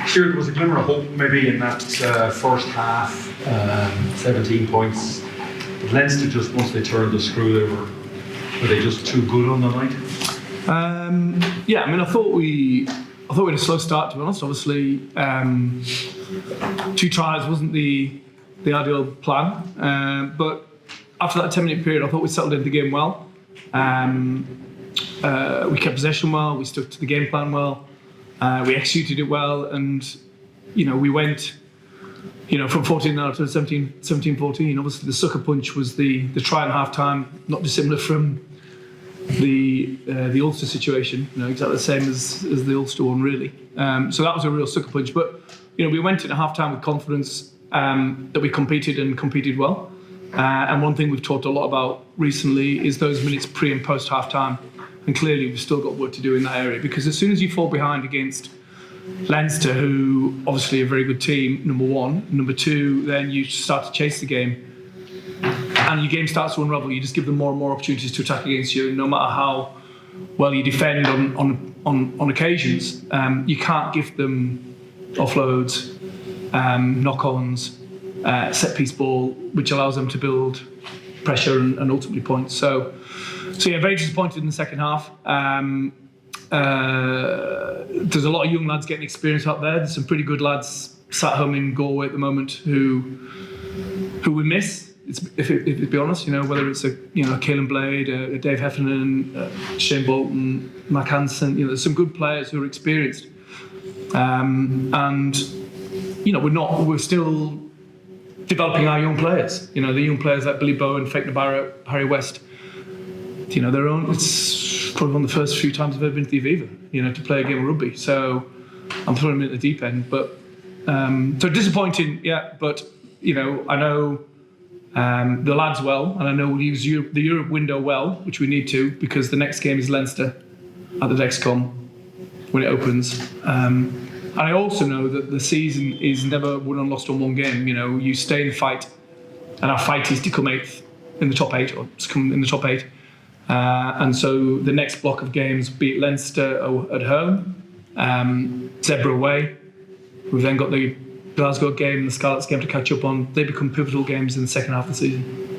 Stuart, there was a glimmer of hope maybe in that first half, 17 points. But Leinster just, once they turned the screw, were they just too good on the night? Yeah, I mean, I thought we had a slow start, to be honest. Obviously, 2 tries wasn't the ideal plan, but after that 10-minute period, I thought we settled into the game well. We kept possession well. We stuck to the game plan well. We executed it well, and we went from 14-0 to 17-14. Obviously, the sucker punch was the try and half time, not dissimilar from the Ulster situation. Exactly the same as the Ulster one, really. So that was a real sucker punch. But we went into half time with confidence that we competed well. And one thing we've talked a lot about recently is those minutes pre and post half time. And clearly we've still got work to do in that area, because as soon as you fall behind against Leinster, who obviously are a very good team, number one, number two, then you start to chase the game and your game starts to unravel. You just give them more and more opportunities to attack against you, no matter how well you defend on occasions. You can't give them offloads, knock-ons, set piece ball, which allows them to build pressure and ultimately points. So yeah, very disappointed in the second half. There's a lot of young lads getting experience out there. There's some pretty good lads sat home in Galway at the moment who we miss. If to be honest, whether it's a Caelan Blade, a Dave Heffernan, Shane Bolton, Mac Hansen, there's some good players who are experienced, and we're still developing our young players. The young players like Billy Bowen, Fake Nabarro, Harry West. Their own. It's probably one of the first few times I've ever been to the Aviva, to play a game of rugby. So I'm throwing them in the deep end. But so disappointing, yeah. But I know the lads well, and I know we'll use the Europe window well, which we need to, because the next game is Leinster at the Dexcom when it opens. And I also know that the season is never won and lost on one game. You stay in the fight, and our fight is to come 8th in the top 8, or to come in the top 8. And so the next block of games, be it Leinster at home, Zebra away. We've then got the Glasgow game and the Scarlets game to catch up on. They become pivotal games in the second half of the season.